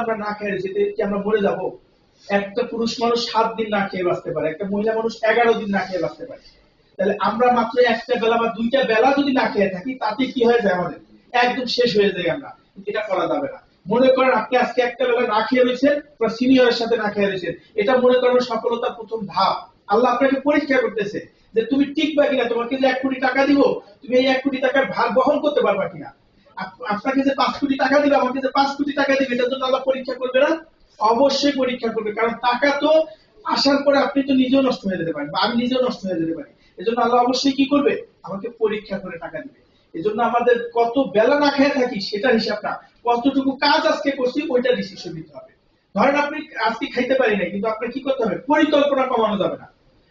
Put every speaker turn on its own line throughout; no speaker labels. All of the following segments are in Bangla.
আমরা না খেয়ে রয়েছি, কি আমরা মরে যাব? একটা পুরুষ মানুষ 7 দিন না খেয়ে বাঁচতে পারে, একটা মহিলা মানুষ 11 দিন না খেয়ে বাঁচতে পারে। তাহলে আমরা মাত্র একটা বেলা বা দুইটা বেলা যদি না খেয়ে থাকি, তাতে কি হয়ে যায়? আমাদের একদম শেষ হয়ে যায় আমরা। এটা করা যাবে না। মনে করেন আপনি আজকে একটা বেলা না খেয়ে রয়েছেন, সিনিয়রের সাথে না খেয়ে রয়েছেন, এটা মনে করেন সফলতার প্রথম ধাপ। আল্লাহ আপনাকে পরীক্ষা করতেছে যে তুমি টিকবা কিনা, তোমাকে যে 1 কোটি টাকা দিব, তুমি এই 1 কোটি টাকার ভার বহন করতে পারবা কিনা। আপনাকে যে 5 কোটি টাকা দিবে, আমাকে যে 5 কোটি টাকা দিবে, এটার জন্য আল্লাহ পরীক্ষা করবে না? অবশ্যই পরীক্ষা করবে। কারণ টাকা তো আসার পরে আপনি তো নিজেও নষ্ট হয়ে যেতে পারেন, বা আমি নিজেও নষ্ট হয়ে যেতে পারি। এজন্য আল্লাহ অবশ্যই কি করবে? আমাকে পরীক্ষা করে টাকা দিবে। এজন্য আমাদের কত বেলা না খেয়ে থাকি সেটা হিসাব না, কতটুকু কাজ আজকে করছি ওইটা ডিসিশন নিতে হবে। ধরেন আপনি আজকে খাইতে পারি নাই, কিন্তু আপনার কি করতে হবে? পরিকল্পনা কমানো যাবে না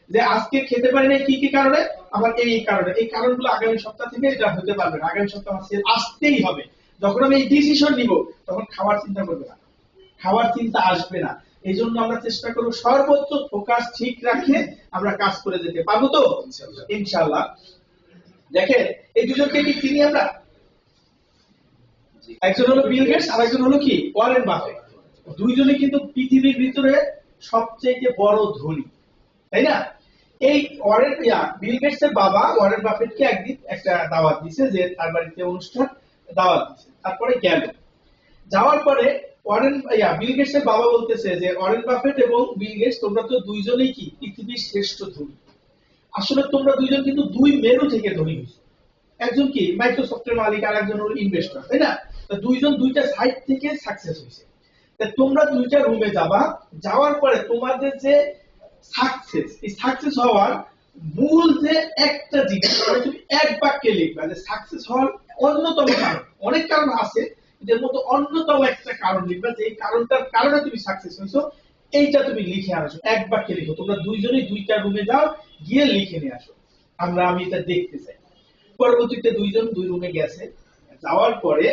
যে আজকে খেতে পারি নাই কি কি কারণে, আমার এই কারণে, এই কারণগুলো আগামী সপ্তাহ থেকে এটা হতে পারবে না, আগামী সপ্তাহ আমার আসতেই হবে। যখন আমি এই ডিসিশন নিব, তখন খাওয়ার চিন্তা করবে না, খাওয়ার চিন্তা আসবে না। এই জন্য আমরা চেষ্টা করবো সর্বোচ্চ ফোকাস ঠিক রাখে আমরা কাজ করে যেতে পারবো তো ইনশাআল্লাহ। দেখেন এই দুজনকে কি চিনি আমরা? একজন হলো বিল গেটস আর একজন হলো কি ওয়ারেন বাফেট। দুইজনে কিন্তু পৃথিবীর ভিতরে সবচেয়ে বড় ধনী, তাই না? এই বিল গেটস এর বাবা ওয়ারেন বাফেটকে একদিন একটা দাওয়াত দিছে, যে তার বাড়িতে অনুষ্ঠান, দাওয়াত দিছে। তারপরে গেল, যাওয়ার পরে বিল গেটস এর বাবা বলতেছে যে ওয়ারেন বাফেট এবং বিল গেটস, তোমরা তো দুইজনেই কি পৃথিবীর শ্রেষ্ঠ ধনী। আসলে তোমরা দুইজন কিন্তু দুই মেরু থেকে ধনী হয়েছে। একজন কি মাইক্রোসফটের মালিক, আর একজন হলো ইনভেস্টর, তাই না? দুইজন দুইটা সাইড থেকে সাকসেস হয়েছে। তোমরা দুইটা রুমে যাবা, যাওয়ার পরে তোমাদের যে সাকসেস, এই সাকসেস হওয়ার মূল যে একটা জিনিস, তুমি এক বাক্যে লিখবা যে সাকসেস হওয়ার অন্যতম কারণ, অনেক কারণ আছে, এর মধ্যে অন্যতম একটা কারণ লিখবা, যে এই কারণটার কারণে তুমি সাকসেস হয়েছো, এইটা তুমি লিখে আসো, এক বাক্যে লিখো। তোমরা দুইজনেই দুইটা রুমে যাও, গিয়ে লিখে নিয়ে আসো, আমি এটা দেখতে চাই। পরবর্তীতে দুইজন দুই রুমে গেছে, যাওয়ার পরে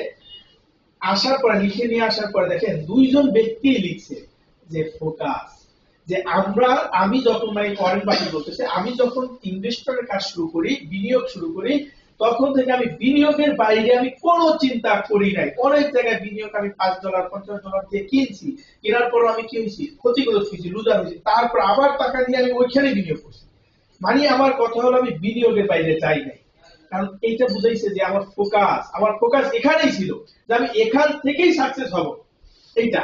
আসার পরে লিখে নিয়ে আসার পরে দেখেন দুইজন ব্যক্তি লিখছে যে ফোকাস, যে আমি যখন ওয়ারেন বাফেট বলতেছে, আমি যখন ইনভেস্টরের কাজ শুরু করি, বিনিয়োগ শুরু করি, তখন থেকে আমি বিনিয়োগের বাইরে আমি কোনো চিন্তা করি নাই। অনেক জায়গায় বিনিয়োগ আমি $5 $50 দিয়ে কিনছি, কেনার পর আমি কি হয়েছি? ক্ষতিগ্রস্ত হয়েছি, লুজার হয়েছি, তারপর আবার টাকা দিয়ে আমি ওইখানে বিনিয়োগ করছি। মানে আমার কথা হলো আমি বিনিয়োগের বাইরে যাই নাই। কারণ এইটা বুঝাইছে যে আমার ফোকাস এখানেই ছিল, যে আমি এখান থেকেই সাকসেস হব, এইটা।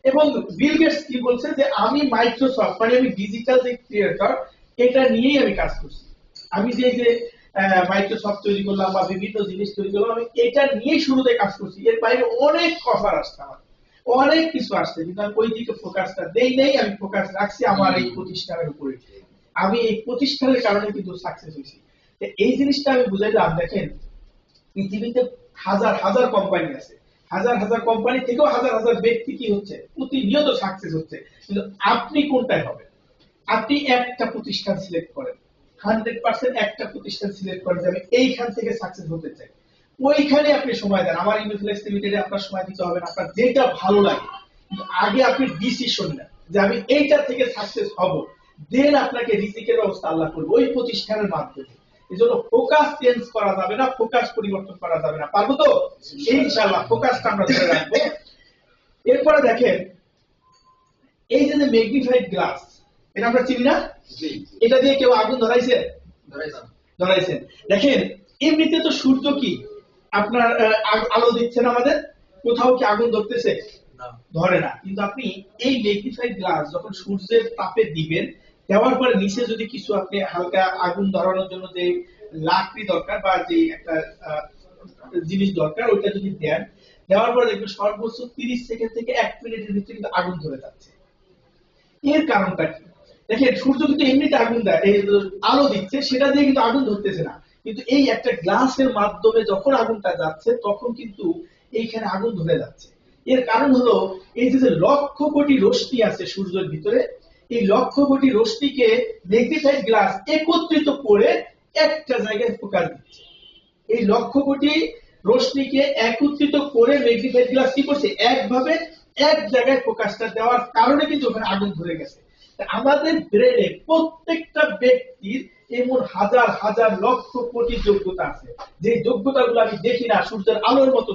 এবং বিল গেটস কি বলছে যে আমি মাইক্রোসফট, মানে আমি ডিজিটাল যে ক্রিয়েটর, এটা নিয়েই আমি কাজ করছি। আমি যে মাইক্রোসফট তৈরি করলাম বা বিভিন্ন জিনিস তৈরি করলাম, আমি এটা নিয়েই শুরুতে কাজ করছি। এর বাইরে অনেক অফার আসছে, আমার অনেক কিছু আসছে, কিন্তু আমি ওই দিকে ফোকাসটা দেই নাই। আমি ফোকাস রাখছি আমার এই প্রতিষ্ঠানের উপরে। আমি এই প্রতিষ্ঠানের কারণে কিন্তু সাকসেস হয়েছি। এই জিনিসটা আমি বুঝাইলাম। দেখেন পৃথিবীতে হাজার হাজার কোম্পানি আছে, হাজার হাজার কোম্পানি থেকেও হাজার হাজার ব্যক্তি কি হচ্ছে? প্রতিনিয়ত সাকসেস হচ্ছে। কিন্তু আপনি কোনটায় হবেন? আপনি একটা প্রতিষ্ঠান সিলেক্ট করেন, 100% একটা প্রতিষ্ঠান সিলেক্ট করেন যে আমি এইখান থেকে সাকসেস হতে চাই, ওইখানে আপনি সময় দেন। আমার ইনফ্লুয়েন্স লিমিটেডে আপনার সময় দিতে হবে না, আপনার যেটা ভালো লাগে। কিন্তু আগে আপনি ডিসিশন নেন যে আমি এইটা থেকে সাকসেস হব, দেন আপনাকে রিজিকের ব্যবস্থা আল্লাহ করবে ওই প্রতিষ্ঠানের মাধ্যমে। এজন্য ফোকাস চেঞ্জ করা যাবে না, ফোকাস পরিবর্তন করা যাবে না। পারবো তো ইনশাআল্লাহ? ফোকাসটা আমরা ধরে রাখবো। এরপরে দেখেন এই যে ম্যাগনিফাইড গ্লাস, এটা আমরা চিনি না? এটা দিয়ে কেউ আগুন ধরাইছে? ধরাইছেন। দেখেন এমনিতে তো সূর্য কি আপনার আলো দিচ্ছেন আমাদের, কোথাও কি আগুন ধরতেছে? ধরে না। কিন্তু আপনি এই ম্যাগনিফাইড গ্লাস যখন সূর্যের তাপে দিবেন, দেওয়ার পরে নিচে যদি কিছু আপনি হালকা আগুন ধরানোর জন্য যে লাকড়ি দরকার বা যে একটা জিনিস দরকার, ওইটা যদি দেন, দেওয়ার পরে দেখবেন সর্বোচ্চ 30 সেকেন্ড থেকে 1 মিনিটের ভিতরে কিন্তু আগুন ধরে যাচ্ছে। এর কারণটা কি? দেখেন সূর্য কিন্তু এমনিতে আগুন দেয়, আলো দিচ্ছে, সেটা দিয়ে কিন্তু আগুন ধরতেছে না। কিন্তু এই একটা গ্লাসের মাধ্যমে যখন আগুনটা যাচ্ছে, তখন কিন্তু এইখানে আগুন ধরে যাচ্ছে। এর কারণ হলো এই যে লক্ষ কোটি রশ্মি আছে সূর্যের ভিতরে, এই লক্ষ কোটি রশ্মিকে ম্যাগনিফাইড গ্লাস একত্রিত করে একটা জায়গায় ফোকাস দিচ্ছে। এই লক্ষ কোটি রশ্মিকে একত্রিত করে ম্যাগনিফাইড গ্লাস কি করছে? একভাবে এক জায়গায় ফোকাসটা দেওয়ার কারণে কিন্তু ওখানে আগুন ধরে গেছে। আমাদের ব্রেনে প্রত্যেকটা ব্যক্তির এমন হাজার হাজার লক্ষ কোটি যোগ্যতা আছে, যে যোগ্যতাগুলো আমি দেখি না, সূর্যের আলোর মতো